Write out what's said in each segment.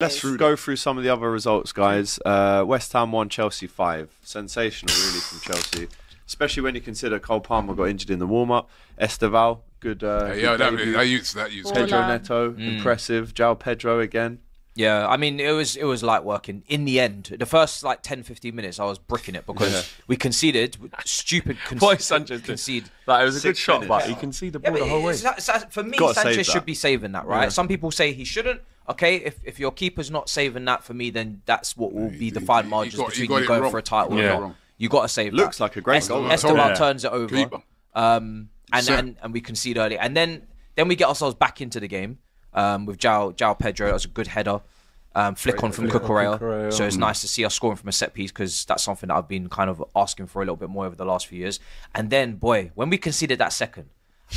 Let's go through some of the other results, guys. West Ham 1, Chelsea 5. Sensational, really, from Chelsea. Especially when you consider Cole Palmer got injured in the warm-up. Esteval, good. That use. Pedro Neto, impressive. João Pedro again. Yeah, I mean, it was light working. In the end, the first like 10-15 minutes, I was bricking it because we conceded. Stupid concede. Like, it was a good shot, but he conceded the ball the whole way. For me, Sanchez should be saving that, right? Yeah. Some people say he shouldn't. Okay, if your keeper's not saving that, for me, then that's what will be the fine margins between you going for a title or not. You got to save that. Looks like a great goal. Esteban turns it over, and we concede early, and then we get ourselves back into the game with João Pedro. That was a good header, flick on from Cucurella. So it's nice to see us scoring from a set piece because that's something that I've been kind of asking for a little bit more over the last few years. And then, boy, when we conceded that second,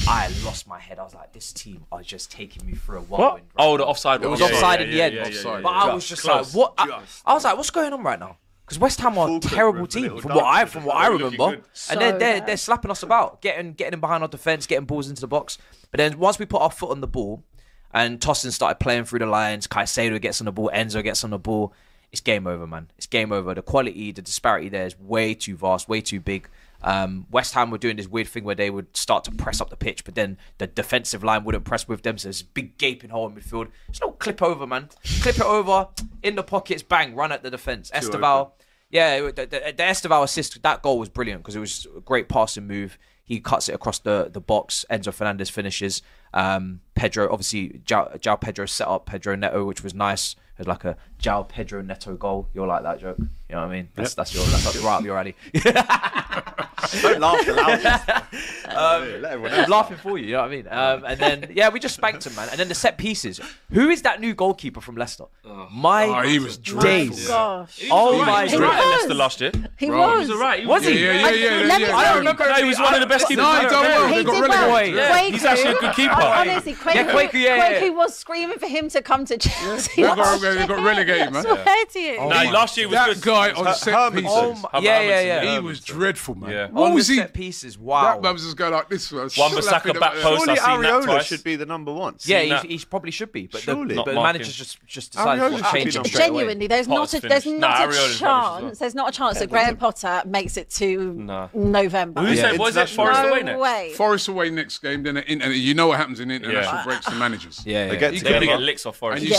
I lost my head. I was like, this team are just taking me through a whirlwind. Right? Oh, the offside. It was offside in the end. But I was just like, what? I was like, what's going on right now? Because West Ham are a terrible team from what I remember. And they're slapping us about, getting in behind our defence, getting balls into the box. But then once we put our foot on the ball and Tosin started playing through the lines, Caicedo gets on the ball, Enzo gets on the ball, it's game over, man. It's game over. The quality, the disparity there is way too vast, way too big. West Ham were doing this weird thing where they would start to press up the pitch, but then the defensive line wouldn't press with them, so there's a big gaping hole in midfield. It's no clip over, man. Clip it over, in the pockets, bang, run at the defence. Esteval, the Esteval assist, that goal was brilliant because it was a great passing move. He cuts it across the box. Enzo Fernandez finishes. Pedro, obviously, João Pedro set up Pedro Neto, which was nice. It was like a João Pedro Neto goal. You'll like that joke. You know what I mean? That's right up your alley. Don't laugh aloud. I'm laughing for you, you know what I mean? And then, we just spanked him, man. And then the set pieces. Who is that new goalkeeper from Leicester? He was days. Gosh. Oh my God. He was right at Leicester last year. He was. He was alright. Was he? Yeah. I don't remember. He was one of the best keepers. No, he done well. He They got did relegated. well. He's actually a good keeper. Honestly, Quaker was screaming for him to come to Chelsea. They got relegated, man. I swear to you. Last year was That good. guy on set pieces. Yeah. He was dreadful, man. Yeah. What was he? Set pieces, wow. That man was just going like this. One Bissaka back post. Surely I've seen that Areola twice. should be the number one. Yeah, he probably should be, but Surely. the manager just decided Areola to should change be him number straight away. Genuinely, there's not a Areola's chance. There's not a chance that Graham Potter makes it to November. Who said? Was it Forest away next? Way. Forest away next game. Then you know what happens in international breaks to managers. Yeah. They get They're together. going to get licks off Forest. And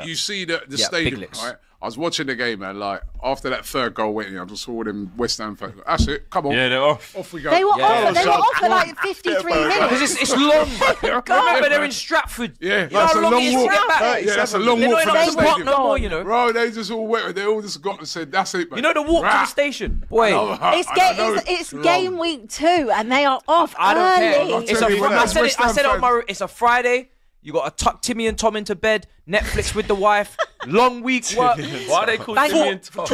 you see the stadium, right? I was watching the game, and like after that third goal went in, I just saw them West Ham fans. That's it. Come on. Yeah, they're off. Off we go. They were off. They were off for like 53 minutes. Because it's long. Remember, they're in Stratford. Yeah, You know that's how a long long it is to walk. get back? Yeah, that's a long They're walk not from in the the park stadium. no more, you know. Bro, they just all went. They all just got and said, "That's it, man." You know the walk to the station, boy. It's game week 2, and they are off I don't early. care. I said it on it's a Friday. You got to tuck Timmy and Tom into bed. Netflix with the wife. Long week work. Why are they called Timmy and Tom?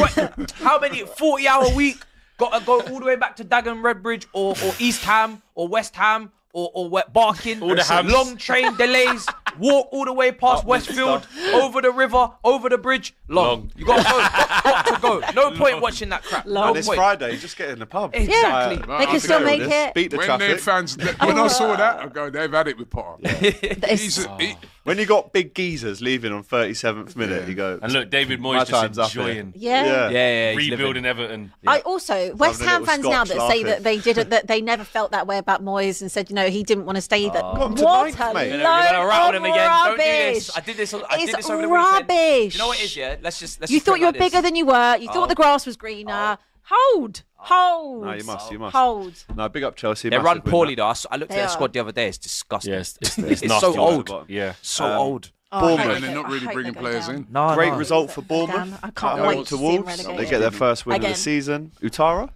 How many 40-hour week? Got to go all the way back to Dagenham, Redbridge, or East Ham, or West Ham, or Barking. All the hams. Long train delays. Walk all the way past Westfield, over the river, over the bridge. Long. You got to go. No point watching that crap. And it's Friday, just get in the pub. Exactly. They can still make it. Beat the When traffic. their fans, when I saw that, I go, they've had it with Potter. When you got big geezers leaving on 37th minute, you go. And look, David My Moyes time's just up here. enjoying Yeah. he's rebuilding Everton. I also West Having a Ham little fans now Scotch that say laughing. that they didn't, that they never felt that way about Moyes and said, he didn't want to stay there. Got to What ninth, a mate. load You're gonna rattle them of again. Don't do rubbish! this. I did this over the It's weekend. rubbish. You know what it is, yeah? Let's just You thought put it you were like this. bigger than you were. You thought the grass was greener. Hold. No, you must. Hold. No, big up Chelsea. They massive run win poorly, that. though. I looked at They their are. squad the other day. It's disgusting. Yes, it's It's nasty. so old. Yeah. So old. Bournemouth. And they're not really bringing players in. No, Great no. result for Damn, Bournemouth. I can't Going wait to to see them Wolves. relegated. They get their first win of Again. the season. Utara?